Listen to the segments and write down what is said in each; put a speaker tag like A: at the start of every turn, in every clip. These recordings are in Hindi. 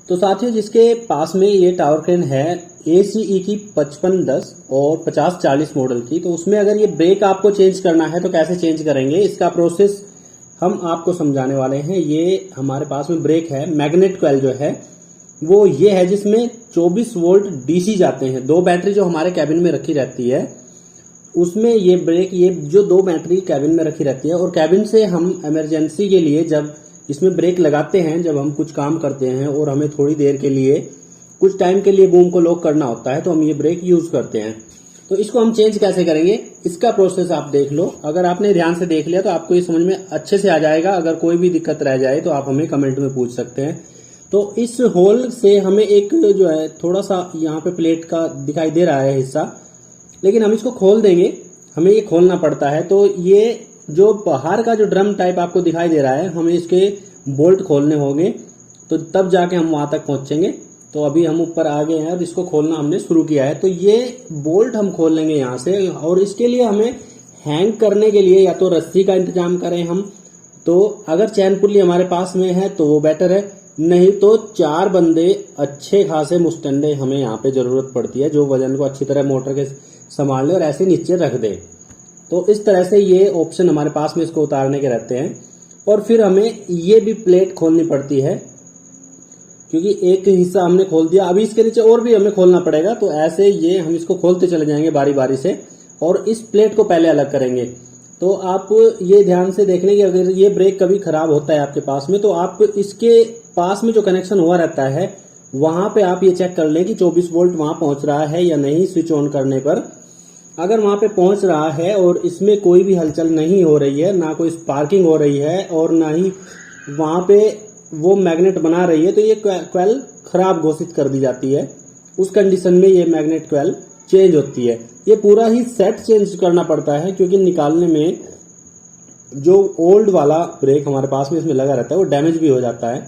A: तो साथियों, जिसके पास में ये टावर क्रेन है ACE की 5510 और 5040 मॉडल की, तो उसमें अगर ये ब्रेक आपको चेंज करना है तो कैसे चेंज करेंगे, इसका प्रोसेस हम आपको समझाने वाले हैं। ये हमारे पास में ब्रेक है, मैग्नेट कॉइल जो है वो ये है, जिसमें 24 वोल्ट DC जाते हैं। 2 बैटरी जो हमारे कैबिन में रखी रहती है उसमें ये ब्रेक, ये जो 2 बैटरी कैबिन में रखी रहती है, और कैबिन से हम इमरजेंसी के लिए जब इसमें ब्रेक लगाते हैं, जब हम कुछ काम करते हैं और हमें थोड़ी देर के लिए, कुछ टाइम के लिए बूम को लॉक करना होता है, तो हम ये ब्रेक यूज करते हैं। तो इसको हम चेंज कैसे करेंगे, इसका प्रोसेस आप देख लो। अगर आपने ध्यान से देख लिया तो आपको ये समझ में अच्छे से आ जाएगा। अगर कोई भी दिक्कत रह जाए तो आप हमें कमेंट में पूछ सकते हैं। तो इस होल से हमें एक जो है थोड़ा सा यहाँ पे प्लेट का दिखाई दे रहा है हिस्सा, लेकिन हम इसको खोल देंगे, हमें ये खोलना पड़ता है। तो ये जो बाहर का जो ड्रम टाइप आपको दिखाई दे रहा है, हमें इसके बोल्ट खोलने होंगे, तो तब जाके हम वहां तक पहुंचेंगे। तो अभी हम ऊपर आ गए हैं और इसको खोलना हमने शुरू किया है। तो ये बोल्ट हम खोल लेंगे यहाँ से, और इसके लिए हमें हैंग करने के लिए या तो रस्सी का इंतजाम करें हम, तो अगर चैन पुल्ली हमारे पास में है तो वो बेटर है, नहीं तो 4 बंदे अच्छे खासे मुस्टंडे हमें यहाँ पे जरूरत पड़ती है, जो वजन को अच्छी तरह मोटर के संभाल ले और ऐसे नीचे रख दे। तो इस तरह से ये ऑप्शन हमारे पास में इसको उतारने के रहते हैं। और फिर हमें ये भी प्लेट खोलनी पड़ती है, क्योंकि एक हिस्सा हमने खोल दिया, अभी इसके नीचे और भी हमें खोलना पड़ेगा। तो ऐसे ये हम इसको खोलते चले जाएंगे बारी बारी से, और इस प्लेट को पहले अलग करेंगे। तो आप ये ध्यान से देख लें कि अगर ये ब्रेक कभी खराब होता है आपके पास में, तो आप इसके पास में जो कनेक्शन हुआ रहता है वहां पे आप ये चेक कर लें कि 24 वोल्ट वहां पहुंच रहा है या नहीं स्विच ऑन करने पर। अगर वहां पे पहुंच रहा है और इसमें कोई भी हलचल नहीं हो रही है, ना कोई स्पार्किंग हो रही है और ना ही वहां पे वो मैग्नेट बना रही है, तो ये कॉइल खराब घोषित कर दी जाती है। उस कंडीशन में ये मैग्नेट कॉइल चेंज होती है। ये पूरा ही सेट चेंज करना पड़ता है, क्योंकि निकालने में जो ओल्ड वाला ब्रेक हमारे पास में इसमें लगा रहता है वो डैमेज भी हो जाता है,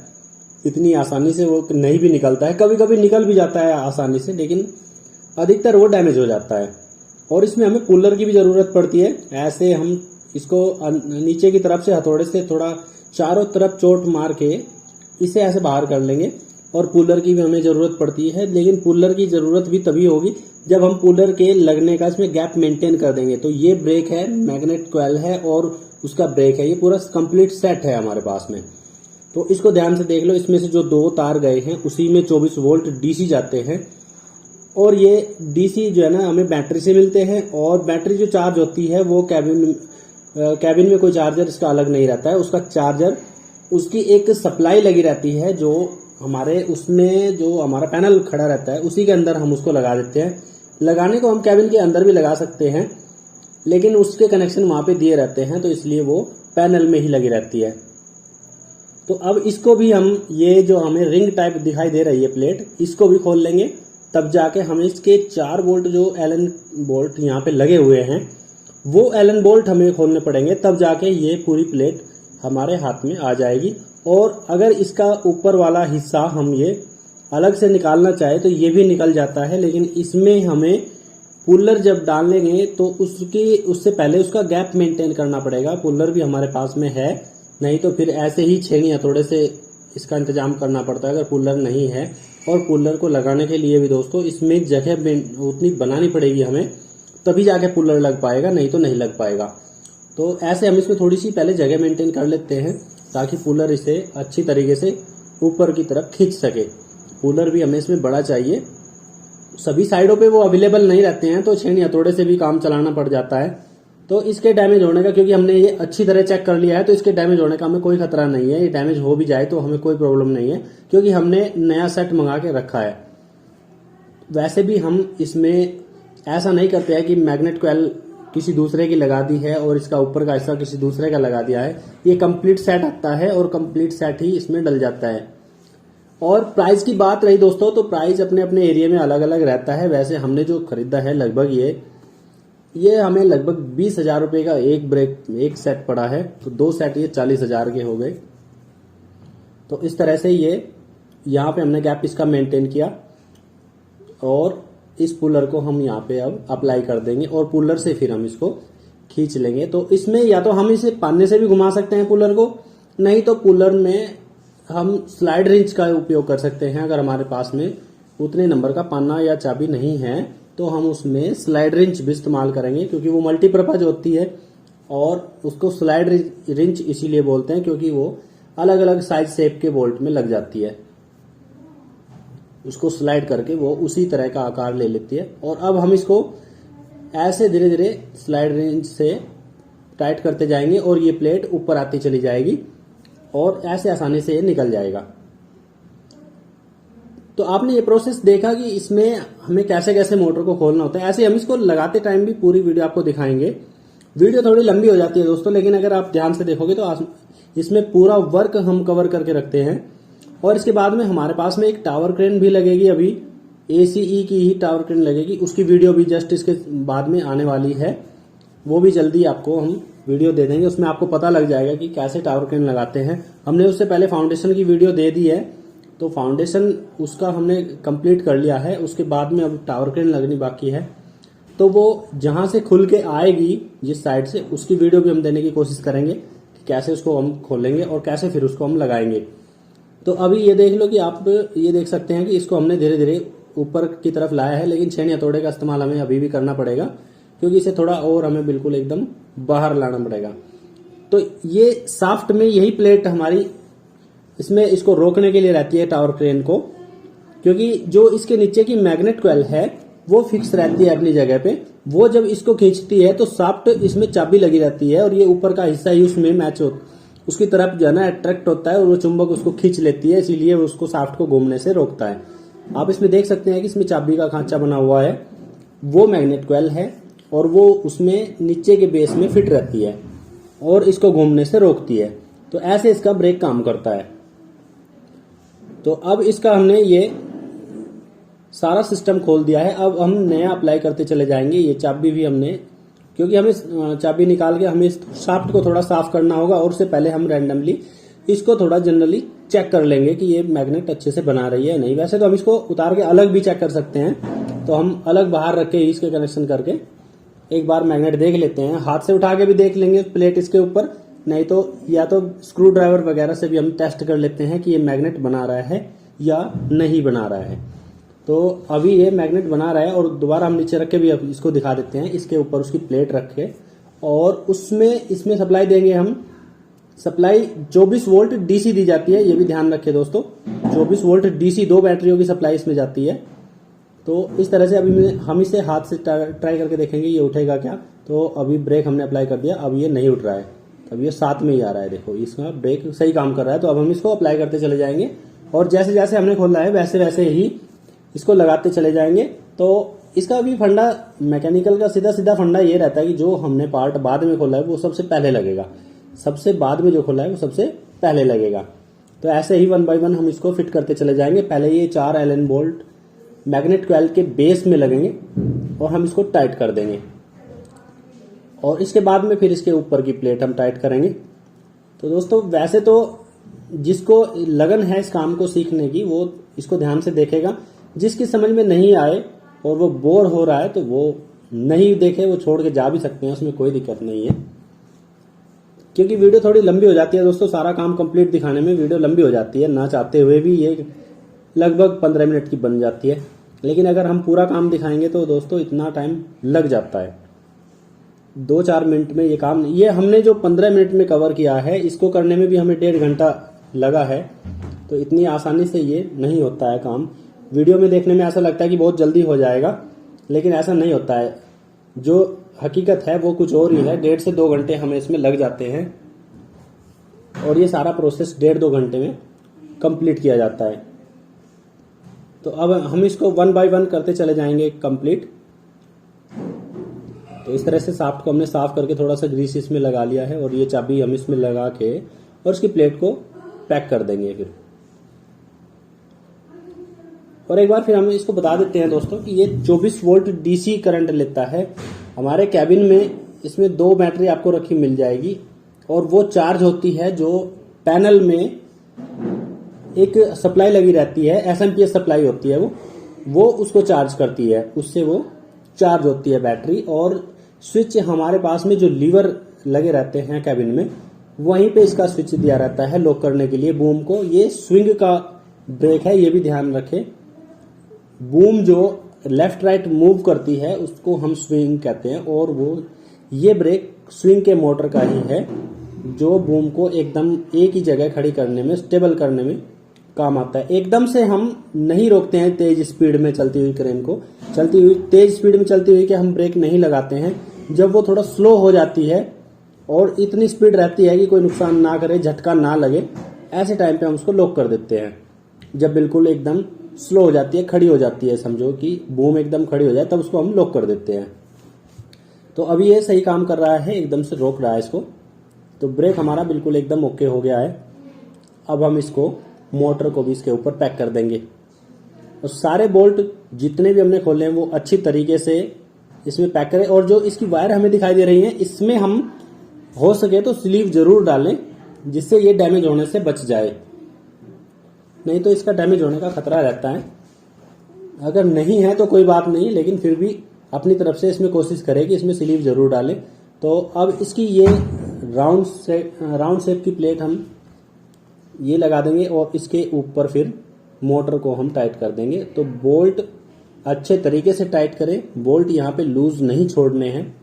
A: इतनी आसानी से वो नहीं भी निकलता है। कभी कभी निकल भी जाता है आसानी से, लेकिन अधिकतर वो डैमेज हो जाता है। और इसमें हमें पुलर की भी जरूरत पड़ती है। ऐसे हम इसको नीचे की तरफ से हथौड़े से थोड़ा चारों तरफ चोट मार के इसे ऐसे बाहर कर लेंगे। और पुलर की भी हमें जरूरत पड़ती है, लेकिन पुलर की जरूरत भी तभी होगी जब हम पुलर के लगने का इसमें गैप मेंटेन कर देंगे। तो ये ब्रेक है, मैग्नेट कॉइल है और उसका ब्रेक है, ये पूरा कंप्लीट सेट है हमारे पास में। तो इसको ध्यान से देख लो, इसमें से जो 2 तार गए हैं उसी में 24 वोल्ट DC जाते हैं। और ये DC जो है ना हमें बैटरी से मिलते हैं, और बैटरी जो चार्ज होती है वो कैबिन में कोई चार्जर इसका अलग नहीं रहता है। उसका चार्जर, उसकी एक सप्लाई लगी रहती है, जो हमारे उसमें जो हमारा पैनल खड़ा रहता है उसी के अंदर हम उसको लगा देते हैं। लगाने को हम कैबिन के अंदर भी लगा सकते हैं, लेकिन उसके कनेक्शन वहां पे दिए रहते हैं, तो इसलिए वो पैनल में ही लगी रहती है। तो अब इसको भी हम, ये जो हमें रिंग टाइप दिखाई दे रही है प्लेट, इसको भी खोल लेंगे। तब जाके हमें इसके 4 बोल्ट जो एलन बोल्ट यहाँ पे लगे हुए हैं, वो एलन बोल्ट हमें खोलने पड़ेंगे, तब जाके ये पूरी प्लेट हमारे हाथ में आ जाएगी। और अगर इसका ऊपर वाला हिस्सा हम ये अलग से निकालना चाहे तो ये भी निकल जाता है, लेकिन इसमें हमें पुलर जब डालेंगे तो उससे पहले उसका गैप मेंटेन करना पड़ेगा। पुलर भी हमारे पास में है, नहीं तो फिर ऐसे ही छेनी हथौड़े से इसका इंतजाम करना पड़ता है अगर पुलर नहीं है। और पुलर को लगाने के लिए भी दोस्तों इसमें जगह उतनी बनानी पड़ेगी हमें, तभी जाके पुलर लग पाएगा, नहीं तो नहीं लग पाएगा। तो ऐसे हम इसमें थोड़ी सी पहले जगह मेंटेन कर लेते हैं, ताकि पुलर इसे अच्छी तरीके से ऊपर की तरफ खींच सके। पुलर भी हमें इसमें बड़ा चाहिए, सभी साइडों पे वो अवेलेबल नहीं रहते हैं, तो छेनी हथौड़े से भी काम चलाना पड़ जाता है। तो इसके डैमेज होने का, क्योंकि हमने ये अच्छी तरह चेक कर लिया है, तो इसके डैमेज होने का हमें कोई खतरा नहीं है। ये डैमेज हो भी जाए तो हमें कोई प्रॉब्लम नहीं है, क्योंकि हमने नया सेट मंगा के रखा है। वैसे भी हम इसमें ऐसा नहीं करते हैं कि मैग्नेट कॉइल किसी दूसरे की लगा दी है और इसका ऊपर का हिस्सा किसी दूसरे का लगा दिया है। ये कंप्लीट सेट आता है और कंप्लीट सेट ही इसमें डल जाता है। और प्राइस की बात रही दोस्तों, तो प्राइस अपने अपने एरिया में अलग अलग रहता है। वैसे हमने जो खरीदा है लगभग ये हमें लगभग 20,000 रुपए का एक सेट पड़ा है, तो 2 सेट ये 40,000 के हो गए। तो इस तरह से ये यहाँ पे हमने गैप इसका मेंटेन किया, और इस पुलर को हम यहाँ पे अब अप्लाई कर देंगे और पुलर से फिर हम इसको खींच लेंगे। तो इसमें या तो हम इसे पाने से भी घुमा सकते हैं पुलर को, नहीं तो पुलर में हम स्लाइड रिंच का उपयोग कर सकते हैं। अगर हमारे पास में उतने नंबर का पन्ना या चाबी नहीं है तो हम उसमें स्लाइड रिंच भी इस्तेमाल करेंगे, क्योंकि वो मल्टीपर्पज होती है। और उसको स्लाइड रिंच इसीलिए बोलते हैं क्योंकि वो अलग अलग साइज शेप के बोल्ट में लग जाती है। उसको स्लाइड करके वो उसी तरह का आकार ले लेती है। और अब हम इसको ऐसे धीरे धीरे स्लाइड रिंच से टाइट करते जाएंगे और ये प्लेट ऊपर आती चली जाएगी और ऐसे आसानी से ये निकल जाएगा। तो आपने ये प्रोसेस देखा कि इसमें हमें कैसे कैसे मोटर को खोलना होता है। ऐसे हम इसको लगाते टाइम भी पूरी वीडियो आपको दिखाएंगे। वीडियो थोड़ी लंबी हो जाती है दोस्तों, लेकिन अगर आप ध्यान से देखोगे तो इसमें पूरा वर्क हम कवर करके रखते हैं। और इसके बाद में हमारे पास में एक टावर क्रेन भी लगेगी, अभी ACE की ही टावर क्रेन लगेगी। उसकी वीडियो भी जस्ट इसके बाद में आने वाली है, वो भी जल्दी आपको हम वीडियो दे देंगे। उसमें आपको पता लग जाएगा कि कैसे टावर क्रेन लगाते हैं। हमने उससे पहले फाउंडेशन की वीडियो दे दी है, तो फाउंडेशन उसका हमने कंप्लीट कर लिया है। उसके बाद में अब टावर क्रेन लगनी बाकी है, तो वो जहां से खुल के आएगी जिस साइड से, उसकी वीडियो भी हम देने की कोशिश करेंगे कि कैसे उसको हम खोलेंगे और कैसे फिर उसको हम लगाएंगे। तो अभी ये देख लो कि आप ये देख सकते हैं कि इसको हमने धीरे धीरे ऊपर की तरफ लाया है, लेकिन छेनी हथौड़े का इस्तेमाल हमें अभी भी करना पड़ेगा, क्योंकि इसे थोड़ा और हमें बिल्कुल एकदम बाहर लाना पड़ेगा। तो ये शाफ्ट में यही प्लेट हमारी इसमें इसको रोकने के लिए रहती है टावर क्रेन को, क्योंकि जो इसके नीचे की मैग्नेट कॉइल है वो फिक्स रहती है अपनी जगह पे। वो जब इसको खींचती है तो शाफ्ट इसमें चाबी लगी रहती है और ये ऊपर का हिस्सा ही उसमें मैच हो, उसकी तरफ जो है ना अट्रैक्ट होता है और वो चुंबक उसको खींच लेती है, इसीलिए उसको शाफ्ट को घूमने से रोकता है। आप इसमें देख सकते हैं कि इसमें चाबी का खांचा बना हुआ है, वो मैग्नेट कॉइल है और वो उसमें नीचे के बेस में फिट रहती है और इसको घूमने से रोकती है। तो ऐसे इसका ब्रेक काम करता है। तो अब इसका हमने ये सारा सिस्टम खोल दिया है। अब हम नया अप्लाई करते चले जाएंगे। ये चाबी भी हमने, क्योंकि हमें चाबी निकाल के हमें इस शाफ्ट को थोड़ा साफ करना होगा और उससे पहले हम रैंडमली इसको थोड़ा जनरली चेक कर लेंगे कि ये मैग्नेट अच्छे से बना रही है नहीं। वैसे तो हम इसको उतार के अलग भी चेक कर सकते हैं, तो हम अलग बाहर रख के इसके कनेक्शन करके एक बार मैग्नेट देख लेते हैं। हाथ से उठा के भी देख लेंगे प्लेट इसके ऊपर, नहीं तो या तो स्क्रू ड्राइवर वगैरह से भी हम टेस्ट कर लेते हैं कि ये मैग्नेट बना रहा है या नहीं बना रहा है। तो अभी ये मैग्नेट बना रहा है और दोबारा हम नीचे रख के भी इसको दिखा देते हैं। इसके ऊपर उसकी प्लेट रख के और इसमें सप्लाई देंगे हम। सप्लाई 24 वोल्ट DC दी जाती है, ये भी ध्यान रखें दोस्तों। 24 वोल्ट DC 2 बैटरियों की सप्लाई इसमें जाती है। तो इस तरह से अभी हम इसे हाथ से ट्राई करके देखेंगे ये उठेगा क्या। तो अभी ब्रेक हमने अप्लाई कर दिया, अब ये नहीं उठ रहा है, अब ये साथ में ही आ रहा है। देखो इसका ब्रेक सही काम कर रहा है। तो अब हम इसको अप्लाई करते चले जाएंगे और जैसे जैसे हमने खोला है वैसे वैसे ही इसको लगाते चले जाएंगे। तो इसका भी फंडा मैकेनिकल का सीधा सीधा फंडा ये रहता है कि जो हमने पार्ट बाद में खोला है वो सबसे पहले लगेगा, सबसे बाद में जो खोला है वो सबसे पहले लगेगा। तो ऐसे ही 1 बाय 1 हम इसको फिट करते चले जाएंगे। पहले ये 4 एलन बोल्ट मैग्नेट कॉइल के बेस में लगेंगे और हम इसको टाइट कर देंगे और इसके बाद में फिर इसके ऊपर की प्लेट हम टाइट करेंगे। तो दोस्तों वैसे तो जिसको लगन है इस काम को सीखने की वो इसको ध्यान से देखेगा। जिसकी समझ में नहीं आए और वो बोर हो रहा है तो वो नहीं देखे, वो छोड़ के जा भी सकते हैं, उसमें कोई दिक्कत नहीं है। क्योंकि वीडियो थोड़ी लंबी हो जाती है दोस्तों, सारा काम कंप्लीट दिखाने में वीडियो लंबी हो जाती है, ना चाहते हुए भी ये लगभग 15 मिनट की बन जाती है। लेकिन अगर हम पूरा काम दिखाएंगे तो दोस्तों इतना टाइम लग जाता है। 2-4 मिनट में ये काम, ये हमने जो 15 मिनट में कवर किया है इसको करने में भी हमें 1.5 घंटा लगा है। तो इतनी आसानी से ये नहीं होता है काम। वीडियो में देखने में ऐसा लगता है कि बहुत जल्दी हो जाएगा, लेकिन ऐसा नहीं होता है। जो हकीकत है वो कुछ और ही है। 1.5 से 2 घंटे हमें इसमें लग जाते हैं और ये सारा प्रोसेस 1.5-2 घंटे में कंप्लीट किया जाता है। तो अब हम इसको 1 बाय 1 करते चले जाएंगे कंप्लीट। तो इस तरह से शाफ्ट को हमने साफ करके थोड़ा सा ग्रीस इसमें लगा लिया है और ये चाबी हम इसमें लगा के और इसकी प्लेट को पैक कर देंगे फिर। और एक बार फिर हम इसको बता देते हैं दोस्तों कि ये 24 वोल्ट DC करंट लेता है। हमारे कैबिन में इसमें 2 बैटरी आपको रखी मिल जाएगी और वो चार्ज होती है जो पैनल में एक सप्लाई लगी रहती है, SMPS सप्लाई होती है, वो उसको चार्ज करती है, उससे वो चार्ज होती है बैटरी। और स्विच हमारे पास में जो लीवर लगे रहते हैं कैबिन में वहीं पे इसका स्विच दिया रहता है लॉक करने के लिए बूम को। ये स्विंग का ब्रेक है, ये भी ध्यान रखें। बूम जो लेफ्ट राइट मूव करती है उसको हम स्विंग कहते हैं, और वो ये ब्रेक स्विंग के मोटर का ही है जो बूम को एकदम एक ही जगह खड़ी करने में, स्टेबल करने में काम आता है। एकदम से हम नहीं रोकते हैं तेज स्पीड में चलती हुई क्रेन को, तेज स्पीड में चलती हुई कि हम ब्रेक नहीं लगाते हैं। जब वो थोड़ा स्लो हो जाती है और इतनी स्पीड रहती है कि कोई नुकसान ना करे, झटका ना लगे, ऐसे टाइम पे हम उसको लॉक कर देते हैं। जब बिल्कुल एकदम स्लो हो जाती है, खड़ी हो जाती है, समझो कि बूम एकदम खड़ी हो जाए, तब उसको हम लॉक कर देते हैं। तो अभी ये सही काम कर रहा है, एकदम से रोक रहा है इसको। तो ब्रेक हमारा बिल्कुल एकदम ओके हो गया है। अब हम इसको मोटर को भी इसके ऊपर पैक कर देंगे और सारे बोल्ट जितने भी हमने खोले हैं वो अच्छी तरीके से इसमें पैक करें। और जो इसकी वायर हमें दिखाई दे रही है, इसमें हम हो सके तो स्लीव जरूर डालें, जिससे ये डैमेज होने से बच जाए, नहीं तो इसका डैमेज होने का खतरा रहता है। अगर नहीं है तो कोई बात नहीं, लेकिन फिर भी अपनी तरफ से इसमें कोशिश करें कि इसमें स्लीव जरूर डालें। तो अब इसकी ये राउंड शेप की प्लेट हम ये लगा देंगे और इसके ऊपर फिर मोटर को हम टाइट कर देंगे। तो बोल्ट अच्छे तरीके से टाइट करें, बोल्ट यहाँ पे लूज नहीं छोड़ने हैं।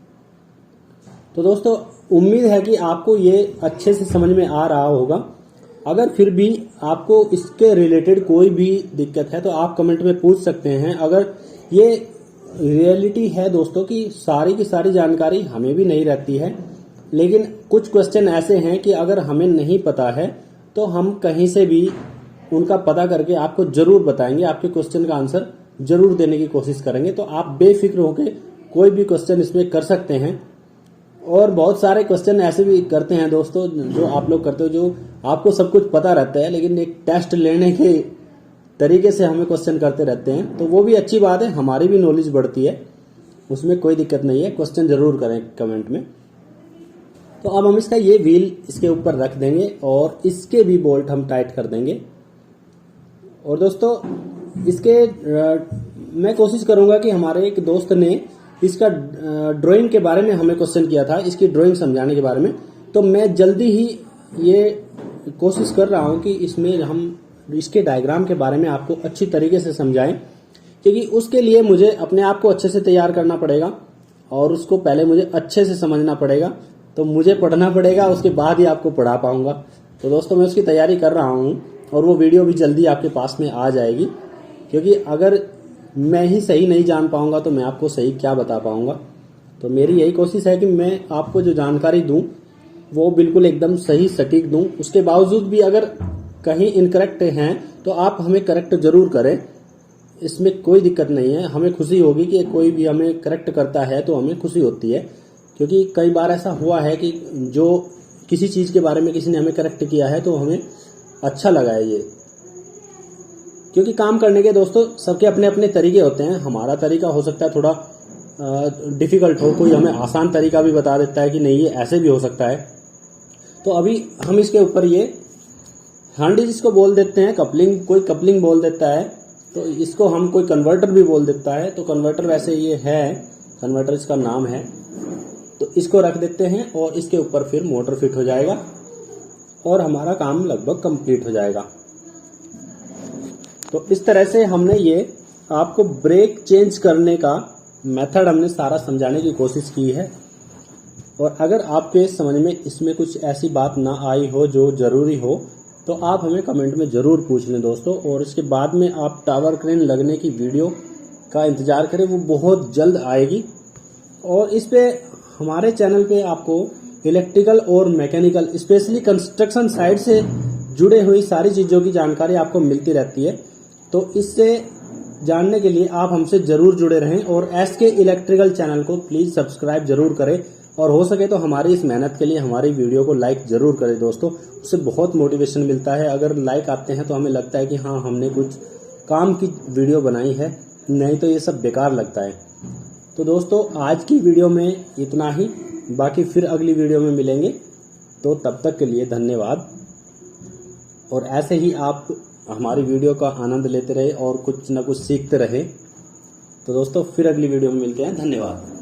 A: तो दोस्तों उम्मीद है कि आपको ये अच्छे से समझ में आ रहा होगा। अगर फिर भी आपको इसके रिलेटेड कोई भी दिक्कत है तो आप कमेंट में पूछ सकते हैं। अगर ये रियलिटी है दोस्तों कि सारी की सारी जानकारी हमें भी नहीं रहती है, लेकिन कुछ क्वेश्चन ऐसे हैं कि अगर हमें नहीं पता है तो हम कहीं से भी उनका पता करके आपको जरूर बताएंगे, आपके क्वेश्चन का आंसर जरूर देने की कोशिश करेंगे। तो आप बेफिक्र होकर कोई भी क्वेश्चन इसमें कर सकते हैं। और बहुत सारे क्वेश्चन ऐसे भी करते हैं दोस्तों जो आप लोग करते हो, जो आपको सब कुछ पता रहता है लेकिन एक टेस्ट लेने के तरीके से हमें क्वेश्चन करते रहते हैं। तो वो भी अच्छी बात है, हमारी भी नॉलेज बढ़ती है, उसमें कोई दिक्कत नहीं है। क्वेश्चन जरूर करें कमेंट में। तो अब हम इसका ये व्हील इसके ऊपर रख देंगे और इसके भी बोल्ट हम टाइट कर देंगे। और दोस्तों इसके मैं कोशिश करूंगा कि हमारे एक दोस्त ने इसका ड्राइंग के बारे में हमें क्वेश्चन किया था, इसकी ड्राइंग समझाने के बारे में। तो मैं जल्दी ही ये कोशिश कर रहा हूं कि इसमें हम इसके डायग्राम के बारे में आपको अच्छी तरीके से समझाएं, क्योंकि उसके लिए मुझे अपने आप को अच्छे से तैयार करना पड़ेगा और उसको पहले मुझे अच्छे से समझना पड़ेगा। तो मुझे पढ़ना पड़ेगा, उसके बाद ही आपको पढ़ा पाऊंगा। तो दोस्तों मैं उसकी तैयारी कर रहा हूं और वो वीडियो भी जल्दी आपके पास में आ जाएगी, क्योंकि अगर मैं ही सही नहीं जान पाऊंगा तो मैं आपको सही क्या बता पाऊंगा। तो मेरी यही कोशिश है कि मैं आपको जो जानकारी दूं वो बिल्कुल एकदम सही सटीक दूं। उसके बावजूद भी अगर कहीं इनकरेक्ट हैं तो आप हमें करेक्ट जरूर करें, इसमें कोई दिक्कत नहीं है। हमें खुशी होगी कि कोई भी हमें करेक्ट करता है तो हमें खुशी होती है, क्योंकि कई बार ऐसा हुआ है कि जो किसी चीज़ के बारे में किसी ने हमें करेक्ट किया है तो हमें अच्छा लगा है ये। क्योंकि काम करने के दोस्तों सबके अपने अपने तरीके होते हैं। हमारा तरीका हो सकता है थोड़ा डिफिकल्ट हो, कोई हमें आसान तरीका भी बता देता है कि नहीं ये ऐसे भी हो सकता है। तो अभी हम इसके ऊपर ये हांडी जिसको बोल देते हैं, कपलिंग, कोई कपलिंग बोल देता है, तो इसको हम कोई कन्वर्टर भी बोल देता है। तो कन्वर्टर वैसे ये है, कन्वर्टर इसका नाम है। तो इसको रख देते हैं और इसके ऊपर फिर मोटर फिट हो जाएगा और हमारा काम लगभग कंप्लीट हो जाएगा। तो इस तरह से हमने ये आपको ब्रेक चेंज करने का मेथड हमने सारा समझाने की कोशिश की है। और अगर आपके समझ में इसमें कुछ ऐसी बात ना आई हो जो ज़रूरी हो तो आप हमें कमेंट में ज़रूर पूछ लें दोस्तों। और इसके बाद में आप टावर क्रेन लगने की वीडियो का इंतज़ार करें, वो बहुत जल्द आएगी। और इस पे हमारे चैनल पे आपको इलेक्ट्रिकल और मैकेनिकल, स्पेशली कंस्ट्रक्शन साइड से जुड़े हुई सारी चीज़ों की जानकारी आपको मिलती रहती है। तो इससे जानने के लिए आप हमसे ज़रूर जुड़े रहें और एसके इलेक्ट्रिकल चैनल को प्लीज़ सब्सक्राइब ज़रूर करें। और हो सके तो हमारी इस मेहनत के लिए हमारी वीडियो को लाइक ज़रूर करें दोस्तों, उससे बहुत मोटिवेशन मिलता है। अगर लाइक आते हैं तो हमें लगता है कि हाँ हमने कुछ काम की वीडियो बनाई है, नहीं तो ये सब बेकार लगता है। तो दोस्तों आज की वीडियो में इतना ही, बाकी फिर अगली वीडियो में मिलेंगे। तो तब तक के लिए धन्यवाद। और ऐसे ही आप हमारी वीडियो का आनंद लेते रहे और कुछ न कुछ सीखते रहे। तो दोस्तों फिर अगली वीडियो में मिलते हैं, धन्यवाद।